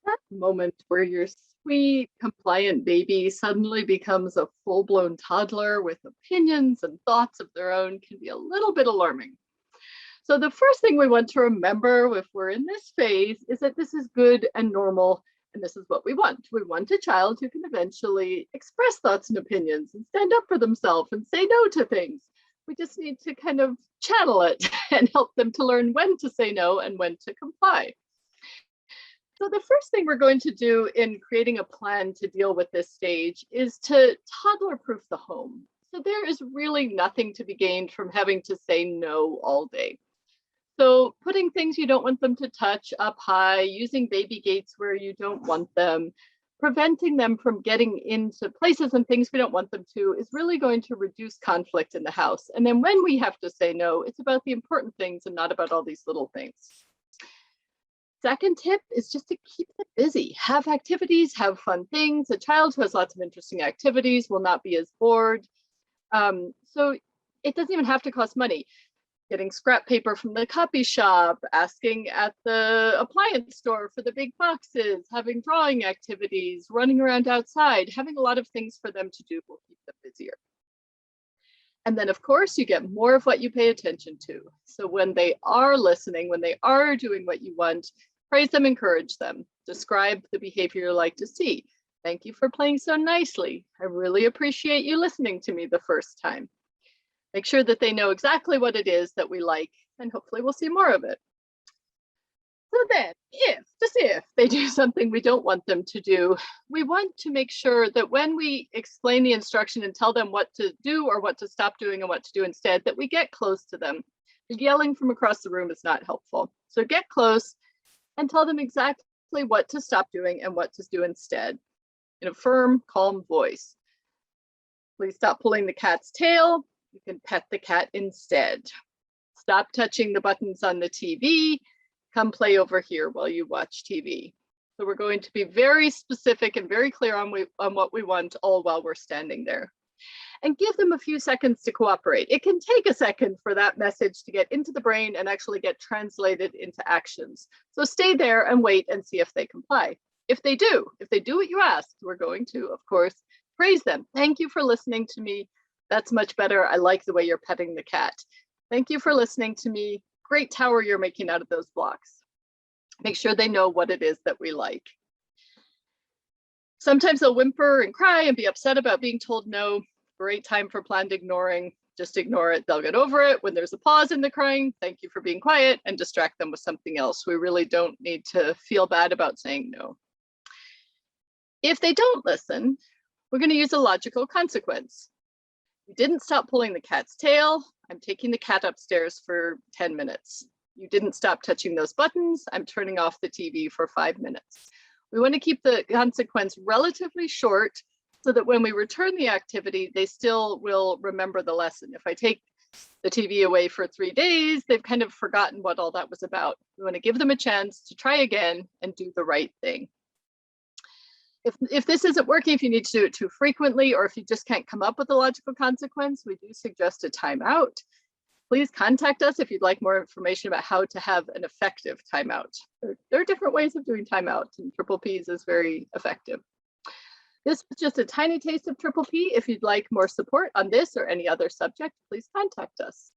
That moment where your sweet, compliant baby suddenly becomes a full-blown toddler with opinions and thoughts of their own can be a little bit alarming. So the first thing we want to remember if we're in this phase is that this is good and normal, and this is what we want. We want a child who can eventually express thoughts and opinions and stand up for themselves and say no to things. We just need to kind of channel it and help them to learn when to say no and when to comply. So the first thing we're going to do in creating a plan to deal with this stage is to toddler-proof the home. So there is really nothing to be gained from having to say no all day. So putting things you don't want them to touch up high, using baby gates where you don't want them, preventing them from getting into places and things we don't want them to is really going to reduce conflict in the house. And then when we have to say no, it's about the important things and not about all these little things. Second tip is just to keep them busy. Have activities, have fun things. A child who has lots of interesting activities will not be as bored. So it doesn't even have to cost money. Getting scrap paper from the copy shop, asking at the appliance store for the big boxes, having drawing activities, running around outside, having a lot of things for them to do will keep them busier. And then, of course, you get more of what you pay attention to. So when they are listening, when they are doing what you want, praise them, encourage them. Describe the behavior you like to see. Thank you for playing so nicely. I really appreciate you listening to me the first time. Make sure that they know exactly what it is that we like, and hopefully we'll see more of it. So then, just if they do something we don't want them to do, we want to make sure that when we explain the instruction and tell them what to do or what to stop doing and what to do instead, that we get close to them. Yelling from across the room is not helpful. So get close and tell them exactly what to stop doing and what to do instead in a firm, calm voice. Please stop pulling the cat's tail. You can pet the cat instead. Stop touching the buttons on the TV. Come play over here while you watch TV. So we're going to be very specific and very clear on what we want, all while we're standing there. And give them a few seconds to cooperate. It can take a second for that message to get into the brain and actually get translated into actions. So stay there and wait and see if they comply. If they do what you asked, we're going to, of course, praise them. Thank you for listening to me. That's much better. I like the way you're petting the cat. Thank you for listening to me. Great tower you're making out of those blocks. Make sure they know what it is that we like. Sometimes they'll whimper and cry and be upset about being told no. Great time for planned ignoring. Just ignore it. They'll get over it. When there's a pause in the crying, thank you for being quiet, and distract them with something else. We really don't need to feel bad about saying no. If they don't listen, we're going to use a logical consequence. You didn't stop pulling the cat's tail. I'm taking the cat upstairs for 10 minutes. You didn't stop touching those buttons. I'm turning off the TV for 5 minutes. We want to keep the consequence relatively short so that when we return the activity, they still will remember the lesson. If I take the TV away for 3 days, they've kind of forgotten what all that was about. We want to give them a chance to try again and do the right thing. If this isn't working, if you need to do it too frequently, or if you just can't come up with a logical consequence, we do suggest a timeout. Please contact us if you'd like more information about how to have an effective timeout. There are different ways of doing timeouts, and Triple P's is very effective. This was just a tiny taste of Triple P. If you'd like more support on this or any other subject, please contact us.